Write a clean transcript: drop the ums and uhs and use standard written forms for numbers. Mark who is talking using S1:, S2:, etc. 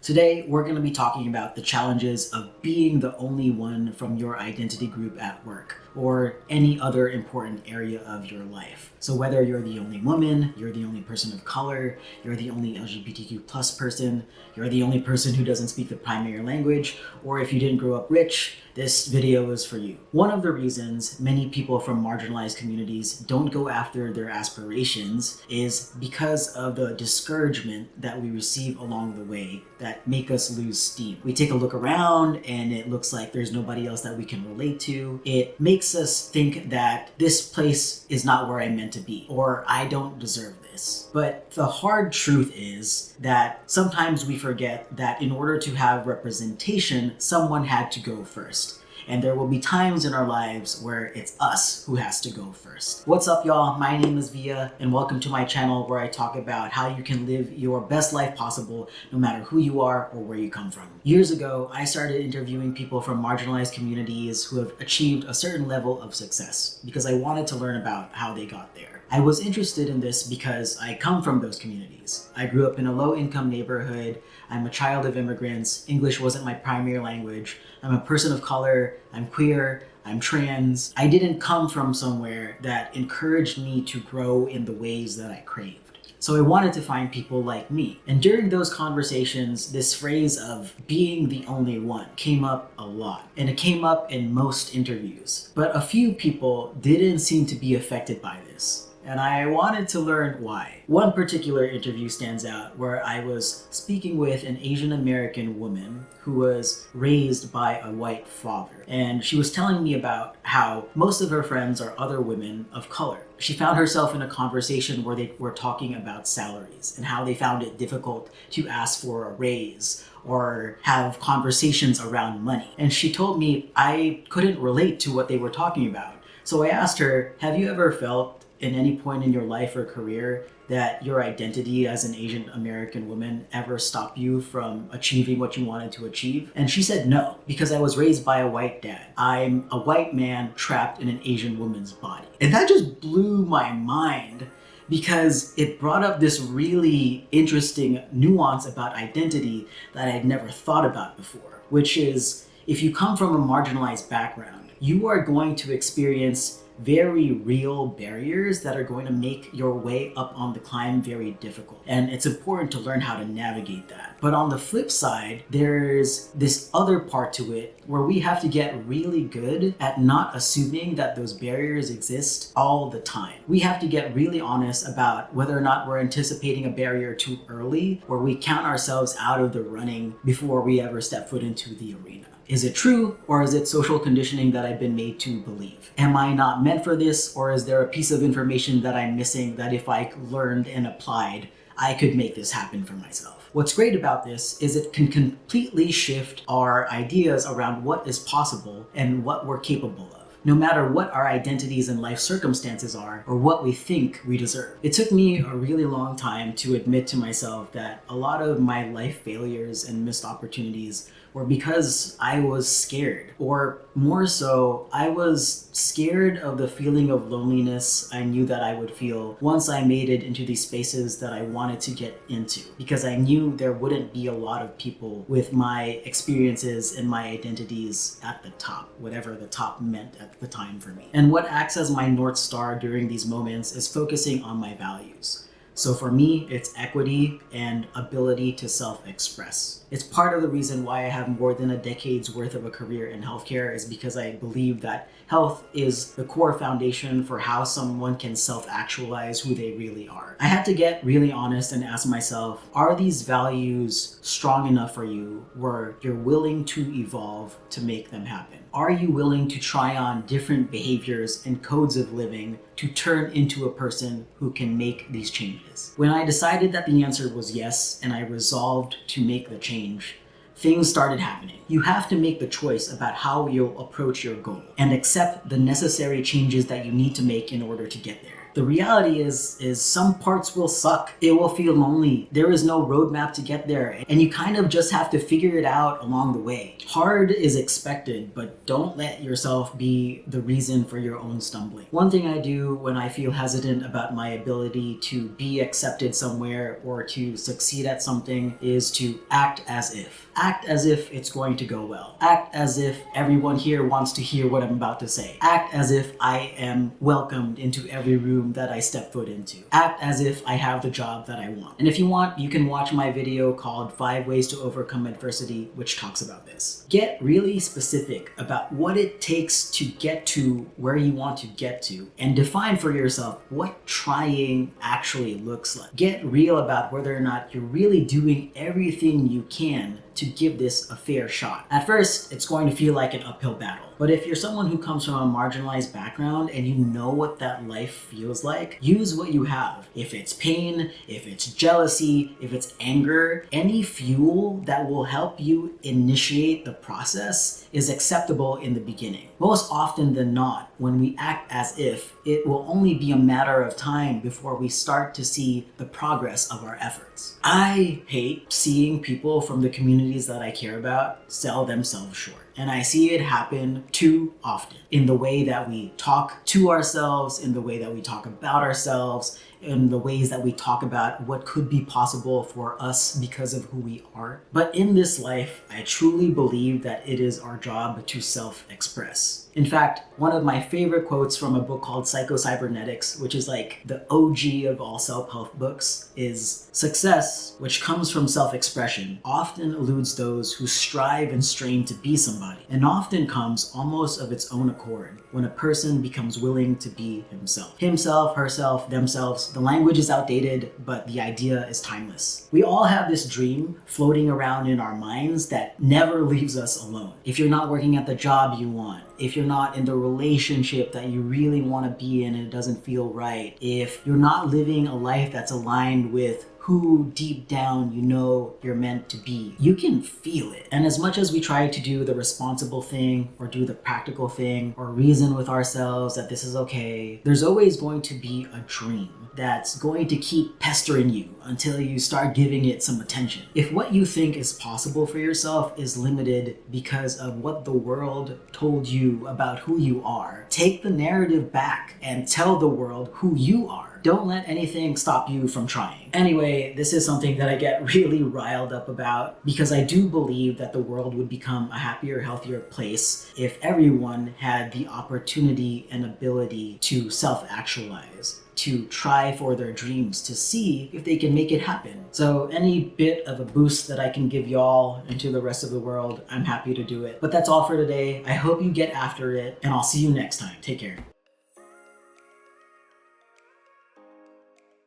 S1: Today, we're going to be talking about the challenges of being the only one from your identity group at work or any other important area of your life. So whether you're the only woman, you're the only person of color, you're the only LGBTQ plus person, you're the only person who doesn't speak the primary language, or if you didn't grow up rich, this video is for you. One of the reasons many people from marginalized communities don't go after their aspirations is because of the discouragement that we receive along the way that make us lose steam. We take a look around and it looks like there's nobody else that we can relate to. It makes us think that this place is not where I'm meant to be, or I don't deserve this. But the hard truth is that sometimes we forget that in order to have representation, someone had to go first. And there will be times in our lives where it's us who has to go first. What's up, y'all? My name is Via, and welcome to my channel where I talk about how you can live your best life possible no matter who you are or where you come from. Years ago, I started interviewing people from marginalized communities who have achieved a certain level of success because I wanted to learn about how they got there. I was interested in this because I come from those communities. I grew up in a low-income neighborhood. I'm a child of immigrants. English wasn't my primary language. I'm a person of color. I'm queer. I'm trans. I didn't come from somewhere that encouraged me to grow in the ways that I craved. So I wanted to find people like me. And during those conversations, this phrase of being the only one came up a lot. And it came up in most interviews. But a few people didn't seem to be affected by this. And I wanted to learn why. One particular interview stands out where I was speaking with an Asian American woman who was raised by a white father. And she was telling me about how most of her friends are other women of color. She found herself in a conversation where they were talking about salaries and how they found it difficult to ask for a raise or have conversations around money. And she told me I couldn't relate to what they were talking about. So I asked her, have you ever felt in any point in your life or career that your identity as an Asian American woman ever stopped you from achieving what you wanted to achieve? And she said no, because I was raised by a white dad. I'm a white man trapped in an Asian woman's body. And that just blew my mind because it brought up this really interesting nuance about identity that I'd never thought about before, which is if you come from a marginalized background, you are going to experience very real barriers that are going to make your way up on the climb very difficult. And it's important to learn how to navigate that. But on the flip side, there's this other part to it where we have to get really good at not assuming that those barriers exist all the time. We have to get really honest about whether or not we're anticipating a barrier too early, or we count ourselves out of the running before we ever step foot into the arena. Is it true, or is it social conditioning that I've been made to believe? Am I not meant for this, or is there a piece of information that I'm missing that if I learned and applied, I could make this happen for myself? What's great about this is it can completely shift our ideas around what is possible and what we're capable of, no matter what our identities and life circumstances are or what we think we deserve. It took me a really long time to admit to myself that a lot of my life failures and missed opportunities were because I was scared, or more so, I was scared of the feeling of loneliness I knew that I would feel once I made it into these spaces that I wanted to get into, because I knew there wouldn't be a lot of people with my experiences and my identities at the top, whatever the top meant at the time for me. And what acts as my North Star during these moments is focusing on my values. So for me, it's equity and ability to self-express. It's part of the reason why I have more than a decade's worth of a career in healthcare is because I believe that health is the core foundation for how someone can self-actualize who they really are. I had to get really honest and ask myself, are these values strong enough for you where you're willing to evolve to make them happen? Are you willing to try on different behaviors and codes of living to turn into a person who can make these changes? When I decided that the answer was yes, and I resolved to make the change, things started happening. You have to make the choice about how you'll approach your goal and accept the necessary changes that you need to make in order to get there. The reality is some parts will suck. It will feel lonely. There is no roadmap to get there, and you kind of just have to figure it out along the way. Hard is expected, but don't let yourself be the reason for your own stumbling. One thing I do when I feel hesitant about my ability to be accepted somewhere or to succeed at something is to act as if. Act as if it's going to go well. Act as if everyone here wants to hear what I'm about to say. Act as if I am welcomed into every room that I step foot into. Act as if I have the job that I want. And if you want, you can watch my video called 5 Ways to Overcome Adversity, which talks about this. Get really specific about what it takes to get to where you want to get to, and define for yourself what trying actually looks like. Get real about whether or not you're really doing everything you can to give this a fair shot. At first, it's going to feel like an uphill battle. But if you're someone who comes from a marginalized background and you know what that life feels like, use what you have. If it's pain, if it's jealousy, if it's anger, any fuel that will help you initiate the process is acceptable in the beginning. Most often than not, when we act as if, it will only be a matter of time before we start to see the progress of our efforts. I hate seeing people from the communities that I care about sell themselves short. And I see it happen too often in the way that we talk to ourselves, in the way that we talk about ourselves, in the ways that we talk about what could be possible for us because of who we are. But in this life, I truly believe that it is our job to self-express. In fact, one of my favorite quotes from a book called Psycho-Cybernetics, which is like the OG of all self-help books, is success, which comes from self-expression, often eludes those who strive and strain to be somebody, and often comes almost of its own accord when a person becomes willing to be himself. Himself, herself, themselves. The language is outdated, but the idea is timeless. We all have this dream floating around in our minds that never leaves us alone. If you're not working at the job you want, if you're not in the relationship that you really want to be in and it doesn't feel right, if you're not living a life that's aligned with who deep down you know you're meant to be, you can feel it. And as much as we try to do the responsible thing or do the practical thing or reason with ourselves that this is okay, there's always going to be a dream that's going to keep pestering you until you start giving it some attention. If what you think is possible for yourself is limited because of what the world told you about who you are, take the narrative back and tell the world who you are. Don't let anything stop you from trying. Anyway, this is something that I get really riled up about because I do believe that the world would become a happier, healthier place if everyone had the opportunity and ability to self-actualize, to try for their dreams, to see if they can make it happen. So any bit of a boost that I can give y'all and to the rest of the world, I'm happy to do it. But that's all for today. I hope you get after it, and I'll see you next time. Take care.